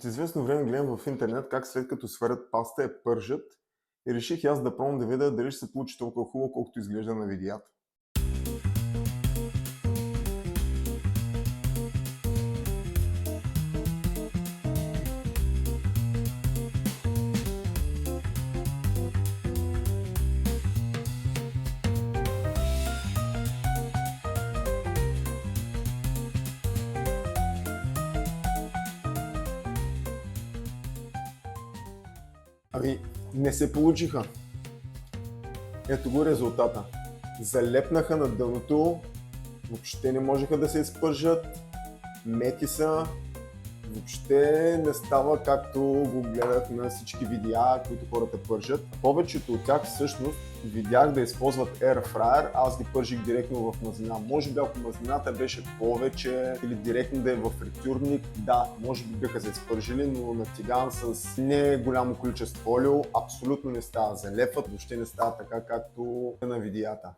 От известно време гледам в интернет как след като сварят паста я пържат и реших и аз да пробвам да видя дали ще се получи толкова хубаво, колкото изглежда на видеята. Ами, не се получиха. Ето го резултата. Залепнаха на дъното, въобще не можеха да се изпържат, мети са, въобще не става както го гледах на всички видеа, които хората пържат. Повечето от тях всъщност видях да използват Air Fryer, аз ги пържих директно в мазнина. Може би ако мазнината беше повече или директно да е в фритюрник, да, може би биха се изпържили, но на тиган с не голямо количество олио абсолютно не става. Залепват, въобще не става така както на видеята.